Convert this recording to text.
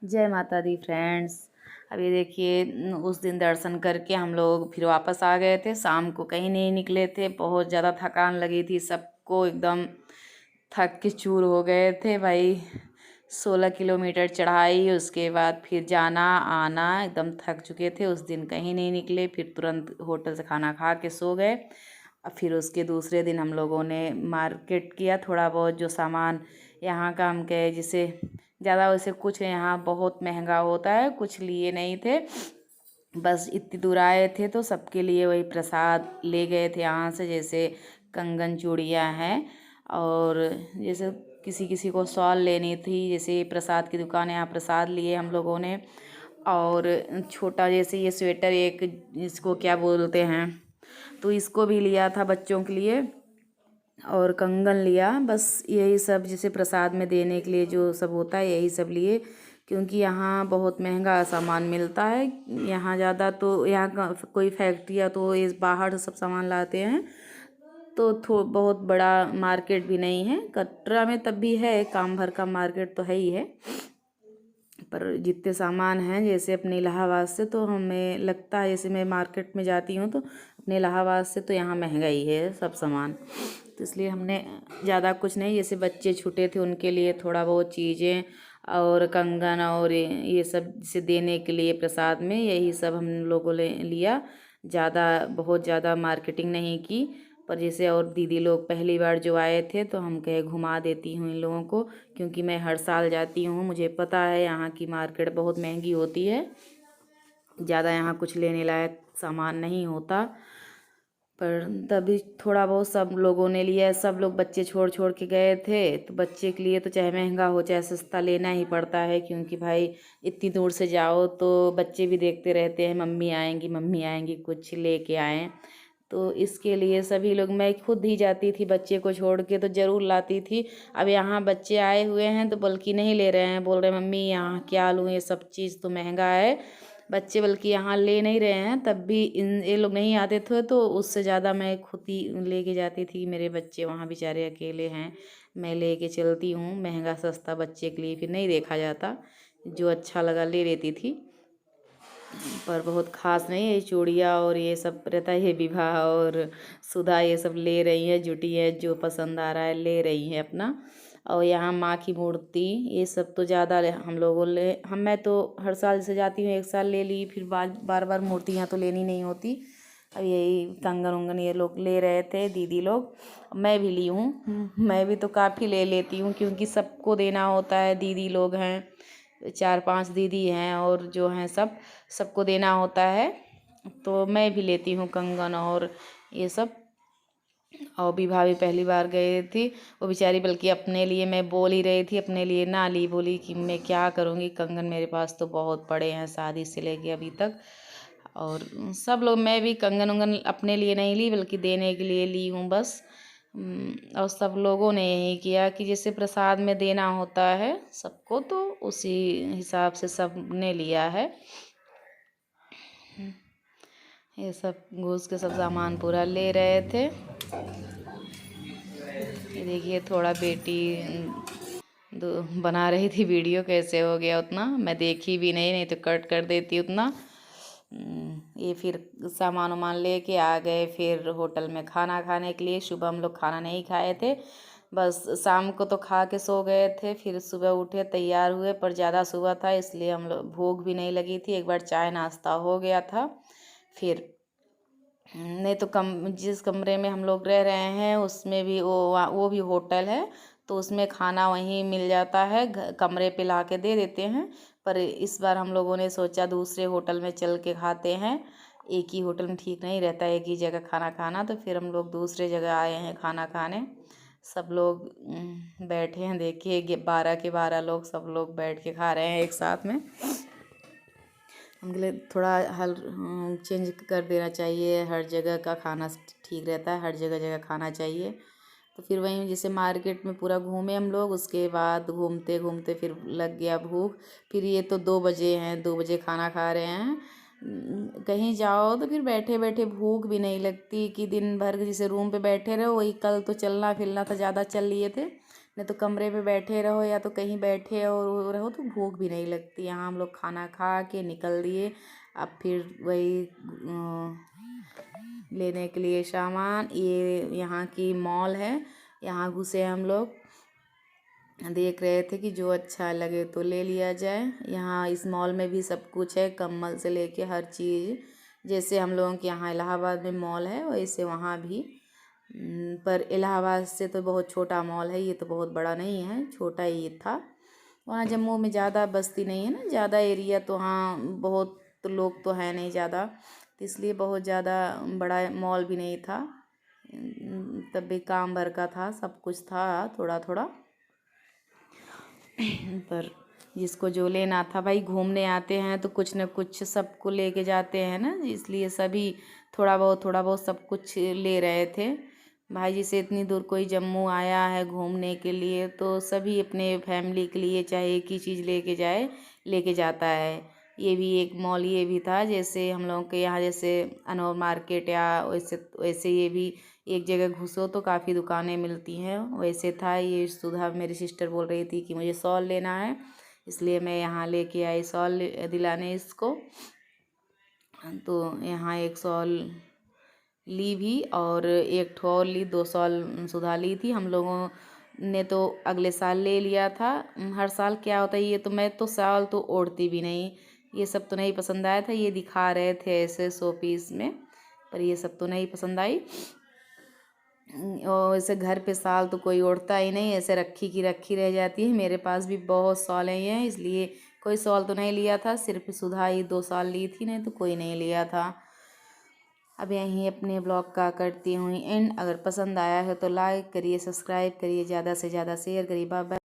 जय माता दी फ्रेंड्स। अभी देखिए उस दिन दर्शन करके हम लोग फिर वापस आ गए थे। शाम को कहीं नहीं निकले थे, बहुत ज़्यादा थकान लगी थी सबको, एकदम थक के चूर हो गए थे भाई। 16 किलोमीटर चढ़ाई, उसके बाद फिर जाना आना, एकदम थक चुके थे। उस दिन कहीं नहीं निकले, फिर तुरंत होटल से खाना खा के सो गए। अब फिर उसके दूसरे दिन हम लोगों ने मार्केट किया, थोड़ा बहुत जो सामान यहाँ का हम कहे जिसे ज़्यादा वैसे कुछ यहाँ बहुत महंगा होता है, कुछ लिए नहीं थे। बस इतनी दूर आए थे तो सबके लिए वही प्रसाद ले गए थे यहाँ से, जैसे कंगन चूड़ियाँ हैं, और जैसे किसी किसी को शॉल लेनी थी, जैसे प्रसाद की दुकान है, यहाँ प्रसाद लिए हम लोगों ने। और छोटा जैसे ये स्वेटर, एक इसको क्या बोलते हैं, तो इसको भी लिया था बच्चों के लिए, और कंगन लिया। बस यही सब जैसे प्रसाद में देने के लिए जो सब होता है यही सब लिए, क्योंकि यहाँ बहुत महंगा सामान मिलता है। यहाँ ज़्यादा तो यहाँ का कोई फैक्ट्रियाँ तो इस बाहर से सब सामान लाते हैं, तो बहुत बड़ा मार्केट भी नहीं है कटरा में, तब भी है काम भर का मार्केट तो है ही है। पर जितने सामान हैं जैसे अपने इलाहाबाद से, तो हमें लगता है जैसे मैं मार्केट में जाती हूँ तो अपने इलाहाबाद से तो यहाँ महंगा ही है सब सामान, तो इसलिए हमने ज़्यादा कुछ नहीं, जैसे बच्चे छूटे थे उनके लिए थोड़ा बहुत चीज़ें और कंगन और ये सब से देने के लिए प्रसाद में, यही सब हम लोगों ने लिया। ज़्यादा बहुत ज़्यादा मार्केटिंग नहीं की। पर जैसे और दीदी लोग पहली बार जो आए थे तो हम कहे घुमा देती हूँ इन लोगों को, क्योंकि मैं हर साल जाती हूँ, मुझे पता है यहाँ की मार्केट बहुत महंगी होती है, ज़्यादा यहाँ कुछ लेने लायक सामान नहीं होता। पर तभी थोड़ा बहुत सब लोगों ने लिया, सब लोग बच्चे छोड़ छोड़ के गए थे, तो बच्चे के लिए तो चाहे महंगा हो चाहे सस्ता लेना ही पड़ता है, क्योंकि भाई इतनी दूर से जाओ तो बच्चे भी देखते रहते हैं मम्मी आएंगी कुछ लेके आएँ। तो इसके लिए सभी लोग, मैं खुद ही जाती थी बच्चे को छोड़ के तो ज़रूर लाती थी। अब यहाँ बच्चे आए हुए हैं तो बल्कि नहीं ले रहे हैं, बोल रहे मम्मी यहाँ क्या लूँ, ये सब चीज़ तो महंगा है। बच्चे बल्कि यहाँ ले नहीं रहे हैं, तब भी ये लोग नहीं आते थे तो उससे ज़्यादा मैं खुद ही लेके जाती थी। मेरे बच्चे वहाँ बेचारे अकेले हैं, मैं लेके चलती हूँ, महंगा सस्ता बच्चे के लिए फिर नहीं देखा जाता, जो अच्छा लगा ले लेती थी। पर बहुत ख़ास नहीं है, चूड़ियाँ और ये सब रहता है, ये विवाह और सुधा ये सब ले रही है, जुटी है, जो पसंद आ रहा है ले रही है अपना। और यहाँ माँ की मूर्ति ये सब तो ज़्यादा हम लोगों ले, मैं तो हर साल से जाती हूँ, एक साल ले ली, फिर बार बार मूर्तियाँ तो लेनी नहीं होती। अब यही कंगन उंगन ये लोग ले रहे थे दीदी लोग, मैं भी ली हूँ, मैं भी तो काफ़ी ले लेती हूँ, क्योंकि सबको देना होता है, दीदी लोग हैं 4-5 दीदी हैं और जो हैं सबको देना होता है, तो मैं भी लेती हूँ कंगन और ये सब। और विवाह भी पहली बार गई थी, वो बेचारी बल्कि अपने लिए, मैं बोल ही रही थी अपने लिए ना ली, बोली कि मैं क्या करूँगी, कंगन मेरे पास तो बहुत पड़े हैं शादी से लेके अभी तक। और सब लोग, मैं भी कंगन उंगन अपने लिए नहीं ली बल्कि देने के लिए ली हूँ बस। और सब लोगों ने यही किया कि जैसे प्रसाद में देना होता है सबको, तो उसी हिसाब से सब ने लिया है। ये सब घूस के सब सामान पूरा ले रहे थे। ये देखिए थोड़ा बेटी बना रही थी वीडियो, कैसे हो गया उतना मैं देखी भी नहीं तो कट कर देती उतना। ये फिर सामान वामान लेके आ गए फिर होटल में खाना खाने के लिए। सुबह हम लोग खाना नहीं खाए थे, बस शाम को तो खा के सो गए थे, फिर सुबह उठे तैयार हुए, पर ज़्यादा सुबह था इसलिए हम लोग भूख भी नहीं लगी थी, एक बार चाय नाश्ता हो गया था। फिर नहीं तो जिस कमरे में हम लोग रह रहे हैं उसमें भी वो भी होटल है, तो उसमें खाना वहीं मिल जाता है, कमरे पे ला के दे देते हैं। पर इस बार हम लोगों ने सोचा दूसरे होटल में चल के खाते हैं, एक ही होटल में ठीक नहीं रहता है एक ही जगह खाना खाना, तो फिर हम लोग दूसरे जगह आए हैं खाना खाने। सब लोग बैठे हैं, देखिए 12 के 12 लोग सब लोग बैठ के खा रहे हैं एक साथ में। हम बोले थोड़ा चेंज कर देना चाहिए, हर जगह का खाना ठीक रहता है, हर जगह जगह खाना चाहिए। तो फिर वहीं जैसे मार्केट में पूरा घूमे हम लोग, उसके बाद घूमते घूमते फिर लग गया भूख। फिर ये तो 2 बजे हैं, 2 बजे खाना खा रहे हैं। कहीं जाओ तो फिर बैठे बैठे भूख भी नहीं लगती, कि दिन भर जैसे रूम पे बैठे रहो, वही कल तो चलना फिरना था, ज़्यादा चल लिए थे, नहीं तो कमरे में बैठे रहो या तो कहीं बैठे और रहो तो भूख भी नहीं लगती। यहाँ हम लोग खाना खा के निकल दिए। अब फिर वही लेने के लिए सामान, ये यहाँ की मॉल है, यहाँ घुसे हम लोग। देख रहे थे कि जो अच्छा लगे तो ले लिया जाए। यहाँ इस मॉल में भी सब कुछ है, कम्बल से लेके हर चीज़। जैसे हम लोगों के यहाँ इलाहाबाद में मॉल है वैसे वहाँ भी, पर इलाहाबाद से तो बहुत छोटा मॉल है, ये तो बहुत बड़ा नहीं है, छोटा ही था। वहाँ जम्मू में ज़्यादा बस्ती नहीं है ना, ज़्यादा एरिया, तो हाँ बहुत लोग तो है नहीं ज़्यादा, तो इसलिए बहुत ज़्यादा बड़ा मॉल भी नहीं था। तब भी काम भर का था, सब कुछ था थोड़ा थोड़ा। पर जिसको जो लेना था, भाई घूमने आते हैं तो कुछ न कुछ सबको लेके जाते हैं ना, इसलिए सभी थोड़ा बहुत सब कुछ ले रहे थे। भाई जी से इतनी दूर कोई जम्मू आया है घूमने के लिए तो सभी अपने फैमिली के लिए चाहे एक ही चीज़ लेके जाता है। ये भी एक मॉल ये भी था, जैसे हम लोगों के यहाँ जैसे अनोर मार्केट या वैसे ये भी एक जगह घुसो तो काफ़ी दुकानें मिलती हैं, वैसे था। ये सुधा मेरी सिस्टर बोल रही थी कि मुझे शॉल लेना है, इसलिए मैं यहाँ लेके आई शॉल दिलाने इसको। तो यहाँ एक शॉल ली भी और एक ठो और ली, 2 शॉल सुधा ली थी। हम लोगों ने तो अगले साल ले लिया था। हर साल क्या होता है, ये तो मैं तो शॉल तो ओढ़ती भी नहीं, ये सब तो नहीं पसंद आया था। ये दिखा रहे थे ऐसे शो पीस में, पर ये सब तो नहीं पसंद आई। और ऐसे घर पे शॉल तो कोई ओढ़ता ही नहीं, ऐसे रखी की रखी रह जाती है। मेरे पास भी बहुत शॉलें हैं, इसलिए कोई शॉल तो नहीं लिया था, सिर्फ सुधा ही 2 शॉल ली थी, नहीं तो कोई नहीं लिया था। अब यहीं अपने ब्लॉग का करती हूँ एंड। अगर पसंद आया है तो लाइक करिए, सब्सक्राइब करिए, ज़्यादा से ज़्यादा शेयर करिए। Bye bye.